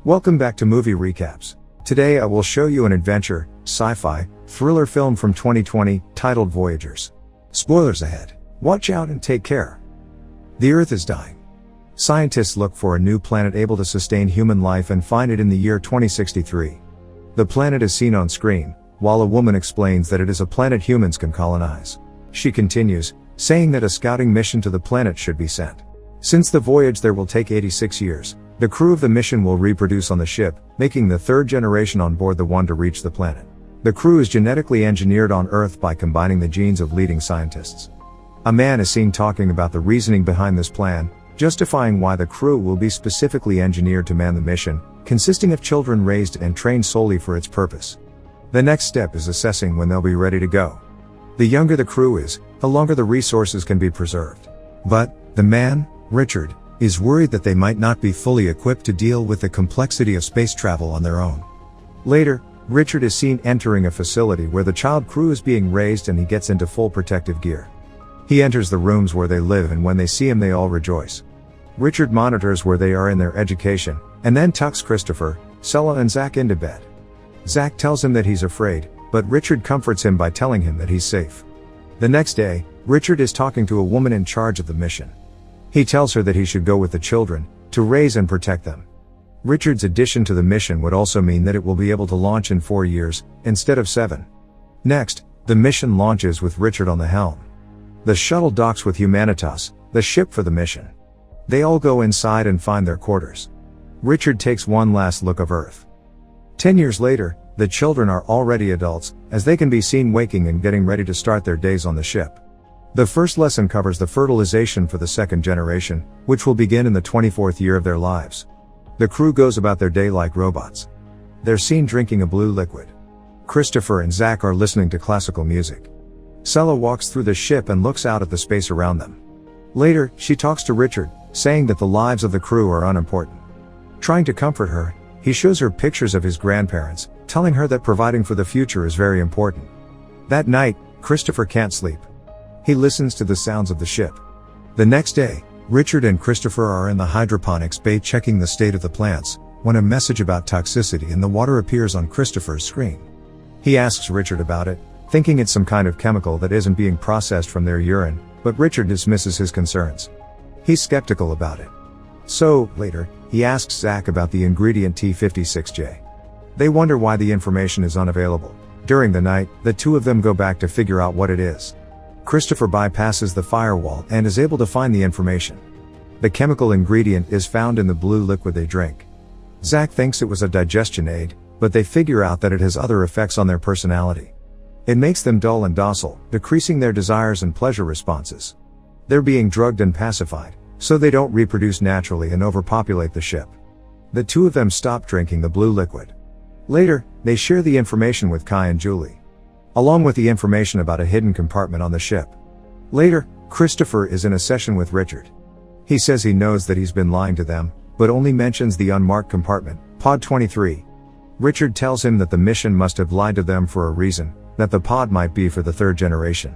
Welcome back to Movie Recaps. Today I will show you an adventure, sci-fi, thriller film from 2020, titled Voyagers. Spoilers ahead. Watch out and take care. The Earth is dying. Scientists look for a new planet able to sustain human life and find it in the year 2063. The planet is seen on screen, while a woman explains that it is a planet humans can colonize. She continues, saying that a scouting mission to the planet should be sent. Since the voyage there will take 86 years, the crew of the mission will reproduce on the ship, making the third generation on board the one to reach the planet. The crew is genetically engineered on Earth by combining the genes of leading scientists. A man is seen talking about the reasoning behind this plan, justifying why the crew will be specifically engineered to man the mission, consisting of children raised and trained solely for its purpose. The next step is assessing when they'll be ready to go. The younger the crew is, the longer the resources can be preserved. But, the man, Richard, is worried that they might not be fully equipped to deal with the complexity of space travel on their own. Later, Richard is seen entering a facility where the child crew is being raised and he gets into full protective gear. He enters the rooms where they live and when they see him they all rejoice. Richard monitors where they are in their education, and then tucks Christopher, Sella and Zach into bed. Zach tells him that he's afraid, but Richard comforts him by telling him that he's safe. The next day, Richard is talking to a woman in charge of the mission. He tells her that he should go with the children, to raise and protect them. Richard's addition to the mission would also mean that it will be able to launch in 4 years, instead of 7. Next, the mission launches with Richard on the helm. The shuttle docks with Humanitas, the ship for the mission. They all go inside and find their quarters. Richard takes one last look of Earth. 10 years later, the children are already adults, as they can be seen waking and getting ready to start their days on the ship. The first lesson covers the fertilization for the second generation, which will begin in the 24th year of their lives. The crew goes about their day like robots. They're seen drinking a blue liquid. Christopher and Zach are listening to classical music. Sella walks through the ship and looks out at the space around them. Later, she talks to Richard, saying that the lives of the crew are unimportant. Trying to comfort her, he shows her pictures of his grandparents, telling her that providing for the future is very important. That night, Christopher can't sleep. He listens to the sounds of the ship. The next day, Richard and Christopher are in the hydroponics bay checking the state of the plants, when a message about toxicity in the water appears on Christopher's screen. He asks Richard about it, thinking it's some kind of chemical that isn't being processed from their urine, but Richard dismisses his concerns. He's skeptical about it. So, later, he asks Zach about the ingredient T56J. They wonder why the information is unavailable. During the night, the two of them go back to figure out what it is. Christopher bypasses the firewall and is able to find the information. The chemical ingredient is found in the blue liquid they drink. Zach thinks it was a digestion aid, but they figure out that it has other effects on their personality. It makes them dull and docile, decreasing their desires and pleasure responses. They're being drugged and pacified, so they don't reproduce naturally and overpopulate the ship. The two of them stop drinking the blue liquid. Later, they share the information with Kai and Julie, along with the information about a hidden compartment on the ship. Later, Christopher is in a session with Richard. He says he knows that he's been lying to them, but only mentions the unmarked compartment, Pod 23. Richard tells him that the mission must have lied to them for a reason, that the pod might be for the third generation.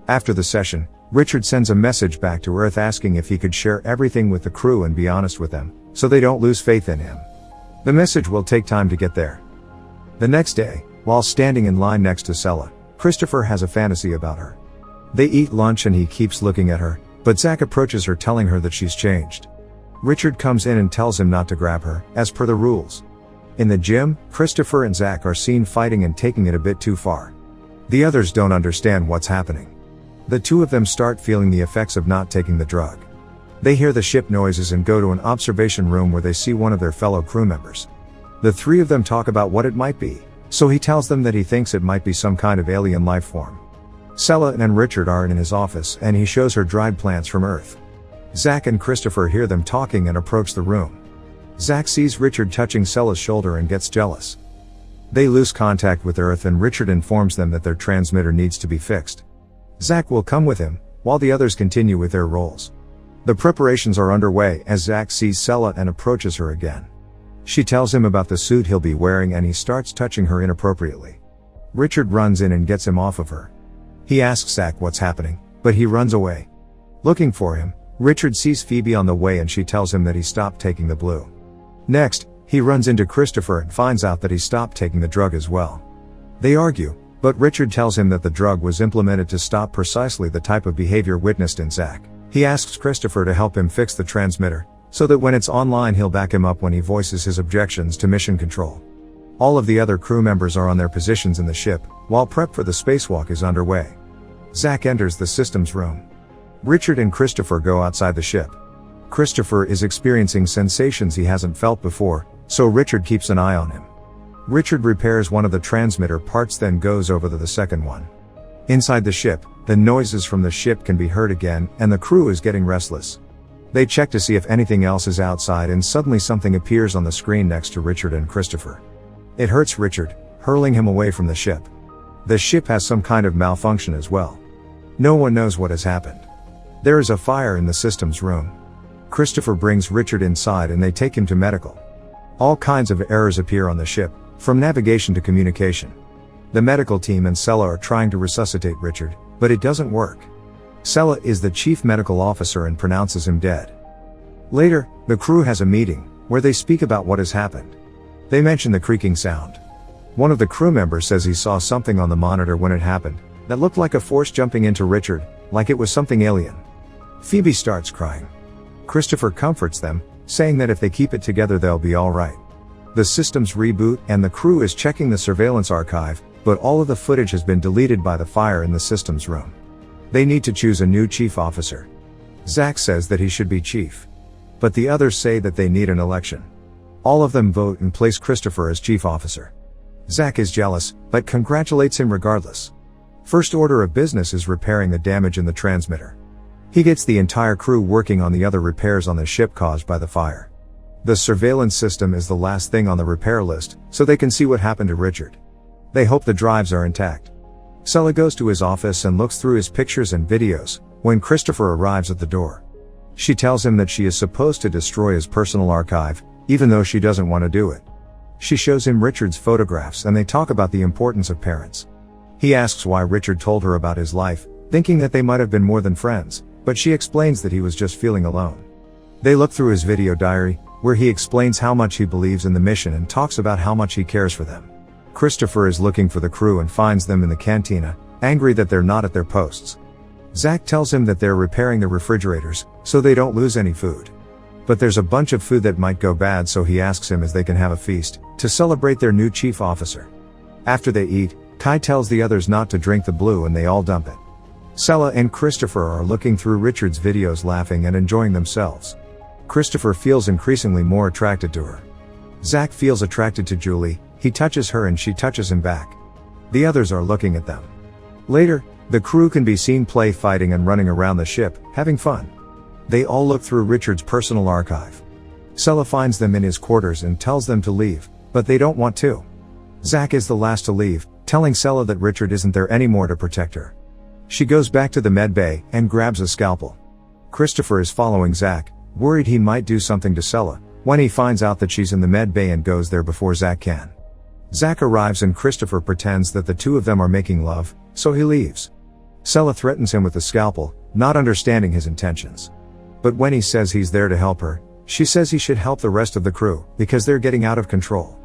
After the session, Richard sends a message back to Earth asking if he could share everything with the crew and be honest with them, so they don't lose faith in him. The message will take time to get there. The next day, while standing in line next to Sella, Christopher has a fantasy about her. They eat lunch and he keeps looking at her, but Zach approaches her telling her that she's changed. Richard comes in and tells him not to grab her, as per the rules. In the gym, Christopher and Zach are seen fighting and taking it a bit too far. The others don't understand what's happening. The two of them start feeling the effects of not taking the drug. They hear the ship noises and go to an observation room where they see one of their fellow crew members. The three of them talk about what it might be, so he tells them that he thinks it might be some kind of alien life form. Sella and Richard are in his office and he shows her dried plants from Earth. Zach and Christopher hear them talking and approach the room. Zach sees Richard touching Sella's shoulder and gets jealous. They lose contact with Earth and Richard informs them that their transmitter needs to be fixed. Zach will come with him, while the others continue with their roles. The preparations are underway as Zach sees Sella and approaches her again. She tells him about the suit he'll be wearing and he starts touching her inappropriately. Richard runs in and gets him off of her. He asks Zach what's happening, but he runs away. Looking for him, Richard sees Phoebe on the way and she tells him that he stopped taking the blue. Next, He runs into Christopher and finds out that he stopped taking the drug as well. They argue, but Richard tells him that the drug was implemented to stop precisely the type of behavior witnessed in Zach. He asks Christopher to help him fix the transmitter, so that when it's online he'll back him up when he voices his objections to mission control. All of the other crew members are on their positions in the ship, while prep for the spacewalk is underway. Zach enters the systems room. Richard and Christopher go outside the ship. Christopher is experiencing sensations he hasn't felt before, so Richard keeps an eye on him. Richard repairs one of the transmitter parts, then goes over to the second one. Inside the ship, the noises from the ship can be heard again, and the crew is getting restless. They check to see if anything else is outside, and suddenly something appears on the screen next to Richard and Christopher. It hurts Richard, hurling him away from the ship. The ship has some kind of malfunction as well. No one knows what has happened. There is a fire in the systems room. Christopher brings Richard inside and they take him to medical. All kinds of errors appear on the ship, from navigation to communication. The medical team and Sella are trying to resuscitate Richard, but it doesn't work. Sella is the chief medical officer and pronounces him dead. Later, the crew has a meeting, where they speak about what has happened. They mention the creaking sound. One of the crew members says he saw something on the monitor when it happened, that looked like a force jumping into Richard, like it was something alien. Phoebe starts crying. Christopher comforts them, saying that if they keep it together they'll be alright. The systems reboot and the crew is checking the surveillance archive, but all of the footage has been deleted by the fire in the systems room. They need to choose a new chief officer. Zach says that he should be chief. But the others say that they need an election. All of them vote and place Christopher as chief officer. Zach is jealous, but congratulates him regardless. First order of business is repairing the damage in the transmitter. He gets the entire crew working on the other repairs on the ship caused by the fire. The surveillance system is the last thing on the repair list, so they can see what happened to Richard. They hope the drives are intact. Sella goes to his office and looks through his pictures and videos, when Christopher arrives at the door. She tells him that she is supposed to destroy his personal archive, even though she doesn't want to do it. She shows him Richard's photographs and they talk about the importance of parents. He asks why Richard told her about his life, thinking that they might have been more than friends, but she explains that he was just feeling alone. They look through his video diary, where he explains how much he believes in the mission and talks about how much he cares for them. Christopher is looking for the crew and finds them in the cantina, angry that they're not at their posts. Zach tells him that they're repairing the refrigerators, so they don't lose any food. But there's a bunch of food that might go bad, so he asks him if they can have a feast, to celebrate their new chief officer. After they eat, Kai tells the others not to drink the blue and they all dump it. Sella and Christopher are looking through Richard's videos, laughing and enjoying themselves. Christopher feels increasingly more attracted to her. Zach feels attracted to Julie, he touches her and she touches him back. The others are looking at them. Later, the crew can be seen play fighting and running around the ship, having fun. They all look through Richard's personal archive. Sella finds them in his quarters and tells them to leave, but they don't want to. Zach is the last to leave, telling Sella that Richard isn't there anymore to protect her. She goes back to the med bay and grabs a scalpel. Christopher is following Zach, worried he might do something to Sella, when he finds out that she's in the med bay and goes there before Zach can. Zach arrives and Christopher pretends that the two of them are making love, so he leaves. Sella threatens him with the scalpel, not understanding his intentions. But when he says he's there to help her, she says he should help the rest of the crew, because they're getting out of control.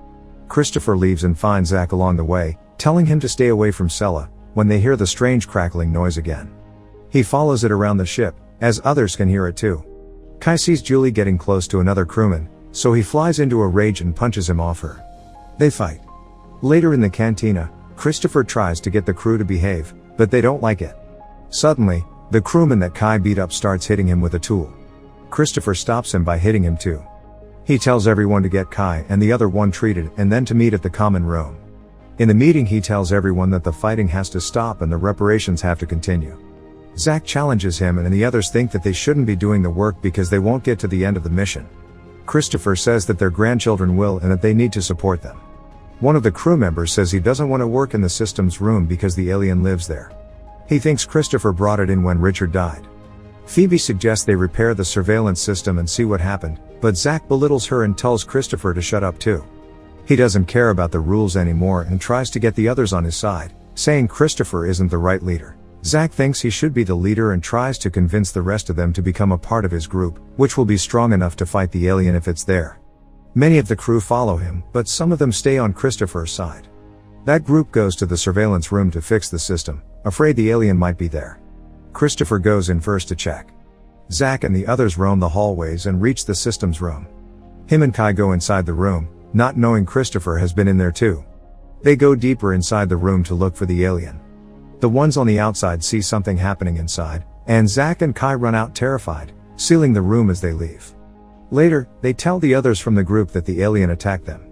Christopher leaves and finds Zach along the way, telling him to stay away from Sella, when they hear the strange crackling noise again. He follows it around the ship, as others can hear it too. Kai sees Julie getting close to another crewman, so he flies into a rage and punches him off her. They fight. Later in the cantina, Christopher tries to get the crew to behave, but they don't like it. Suddenly, the crewman that Kai beat up starts hitting him with a tool. Christopher stops him by hitting him too. He tells everyone to get Kai and the other one treated and then to meet at the common room. In the meeting he tells everyone that the fighting has to stop and the reparations have to continue. Zach challenges him and the others think that they shouldn't be doing the work because they won't get to the end of the mission. Christopher says that their grandchildren will and that they need to support them. One of the crew members says he doesn't want to work in the systems room because the alien lives there. He thinks Christopher brought it in when Richard died. Phoebe suggests they repair the surveillance system and see what happened, but Zach belittles her and tells Christopher to shut up too. He doesn't care about the rules anymore and tries to get the others on his side, saying Christopher isn't the right leader. Zach thinks he should be the leader and tries to convince the rest of them to become a part of his group, which will be strong enough to fight the alien if it's there. Many of the crew follow him, but some of them stay on Christopher's side. That group goes to the surveillance room to fix the system, afraid the alien might be there. Christopher goes in first to check. Zach and the others roam the hallways and reach the systems room. Him and Kai go inside the room, not knowing Christopher has been in there too. They go deeper inside the room to look for the alien. The ones on the outside see something happening inside, and Zach and Kai run out terrified, sealing the room as they leave. Later, they tell the others from the group that the alien attacked them.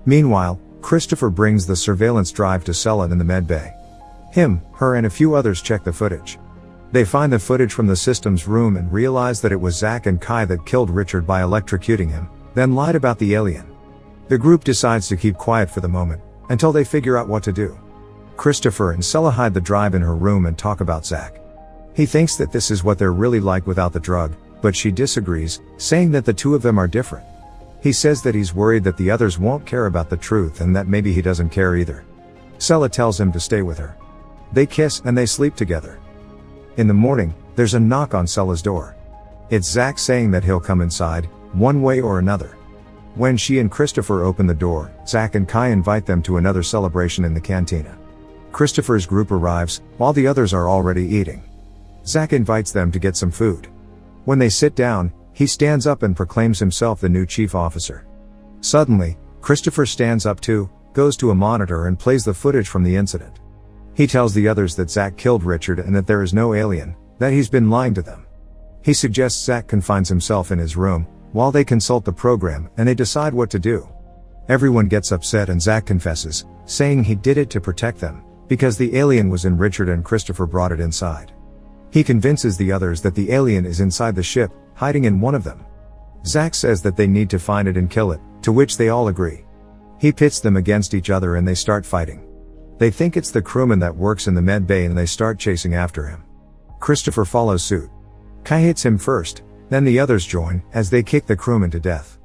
Meanwhile, Christopher brings the surveillance drive to Sella in the med bay. Him, her and a few others check the footage. They find the footage from the systems room and realize that it was Zach and Kai that killed Richard by electrocuting him, then lied about the alien. The group decides to keep quiet for the moment, until they figure out what to do. Christopher and Sella hide the drive in her room and talk about Zach. He thinks that this is what they're really like without the drug, but she disagrees, saying that the two of them are different. He says that he's worried that the others won't care about the truth and that maybe he doesn't care either. Sella tells him to stay with her. They kiss and they sleep together. In the morning, there's a knock on Sella's door. It's Zach saying that he'll come inside, one way or another. When she and Christopher open the door, Zach and Kai invite them to another celebration in the cantina. Christopher's group arrives, while the others are already eating. Zach invites them to get some food. When they sit down, he stands up and proclaims himself the new chief officer. Suddenly, Christopher stands up too, goes to a monitor and plays the footage from the incident. He tells the others that Zach killed Richard and that there is no alien, that he's been lying to them. He suggests Zach confines himself in his room, while they consult the program and they decide what to do. Everyone gets upset and Zach confesses, saying he did it to protect them, because the alien was in Richard and Christopher brought it inside. He convinces the others that the alien is inside the ship, hiding in one of them. Zach says that they need to find it and kill it, to which they all agree. He pits them against each other and they start fighting. They think it's the crewman that works in the med bay and they start chasing after him. Christopher follows suit. Kai hits him first, then the others join, as they kick the crewman to death.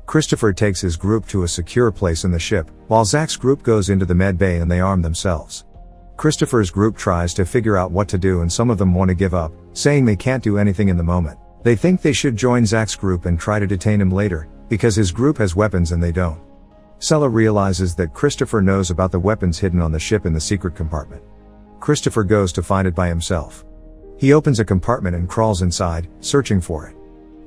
Christopher takes his group to a secure place in the ship, while Zach's group goes into the med bay and they arm themselves. Christopher's group tries to figure out what to do and some of them want to give up, saying they can't do anything in the moment. They think they should join Zach's group and try to detain him later, because his group has weapons and they don't. Sella realizes that Christopher knows about the weapons hidden on the ship in the secret compartment. Christopher goes to find it by himself. He opens a compartment and crawls inside, searching for it.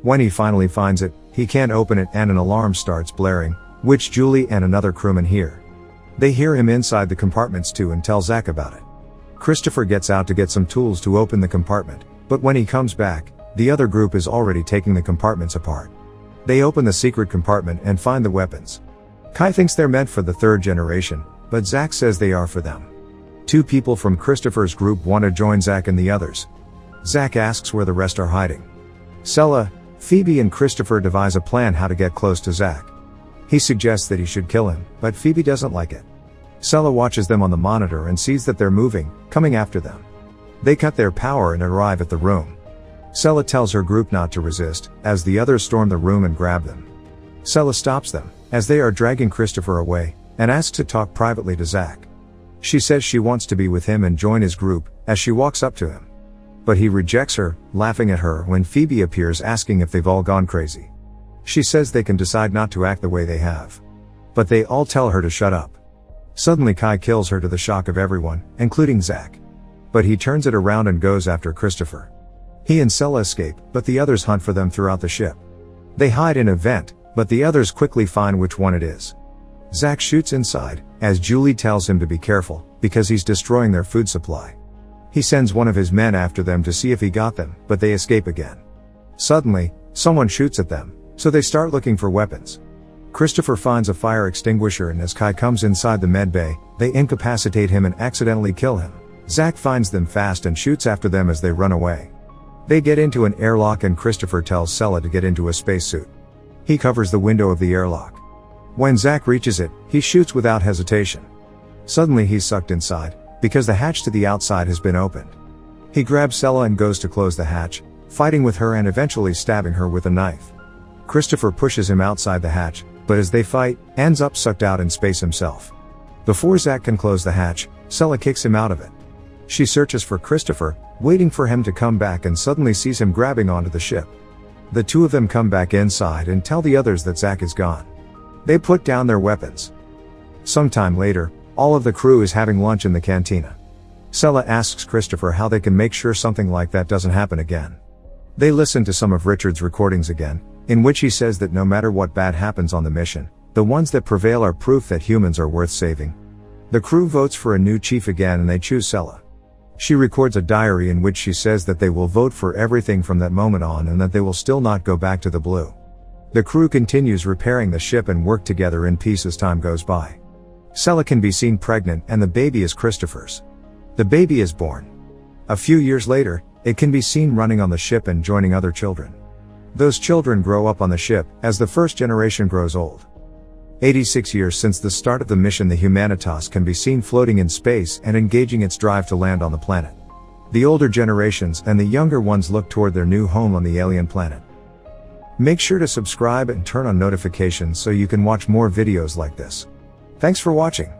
When he finally finds it, he can't open it and an alarm starts blaring, which Julie and another crewman hear. They hear him inside the compartments too and tell Zach about it. Christopher gets out to get some tools to open the compartment, but when he comes back, the other group is already taking the compartments apart. They open the secret compartment and find the weapons. Kai thinks they're meant for the third generation, but Zach says they are for them. Two people from Christopher's group want to join Zach and the others. Zach asks where the rest are hiding. Sella, Phoebe and Christopher devise a plan how to get close to Zach. He suggests that he should kill him, but Phoebe doesn't like it. Sella watches them on the monitor and sees that they're moving, coming after them. They cut their power and arrive at the room. Sella tells her group not to resist, as the others storm the room and grab them. Sella stops them, as they are dragging Christopher away, and asks to talk privately to Zach. She says she wants to be with him and join his group, as she walks up to him. But he rejects her, laughing at her when Phoebe appears asking if they've all gone crazy. She says they can decide not to act the way they have. But they all tell her to shut up. Suddenly Kai kills her to the shock of everyone, including Zach. But he turns it around and goes after Christopher. He and Sella escape, but the others hunt for them throughout the ship. They hide in a vent, but the others quickly find which one it is. Zach shoots inside, as Julie tells him to be careful, because he's destroying their food supply. He sends one of his men after them to see if he got them, but they escape again. Suddenly, someone shoots at them, so they start looking for weapons. Christopher finds a fire extinguisher and as Kai comes inside the med bay, they incapacitate him and accidentally kill him. Zach finds them fast and shoots after them as they run away. They get into an airlock and Christopher tells Sella to get into a spacesuit. He covers the window of the airlock. When Zach reaches it, he shoots without hesitation. Suddenly he's sucked inside, because the hatch to the outside has been opened. He grabs Sella and goes to close the hatch, fighting with her and eventually stabbing her with a knife. Christopher pushes him outside the hatch, but as they fight, ends up sucked out in space himself. Before Zach can close the hatch, Sella kicks him out of it. She searches for Christopher, waiting for him to come back and suddenly sees him grabbing onto the ship. The two of them come back inside and tell the others that Zach is gone. They put down their weapons. Sometime later, all of the crew is having lunch in the cantina. Sella asks Christopher how they can make sure something like that doesn't happen again. They listen to some of Richard's recordings again, in which he says that no matter what bad happens on the mission, the ones that prevail are proof that humans are worth saving. The crew votes for a new chief again and they choose Sella. She records a diary in which she says that they will vote for everything from that moment on and that they will still not go back to the blue. The crew continues repairing the ship and work together in peace as time goes by. Sella can be seen pregnant and the baby is Christopher's. The baby is born. A few years later, it can be seen running on the ship and joining other children. Those children grow up on the ship, as the first generation grows old. 86 years since the start of the mission, the Humanitas can be seen floating in space and engaging its drive to land on the planet. The older generations and the younger ones look toward their new home on the alien planet. Make sure to subscribe and turn on notifications so you can watch more videos like this. Thanks for watching.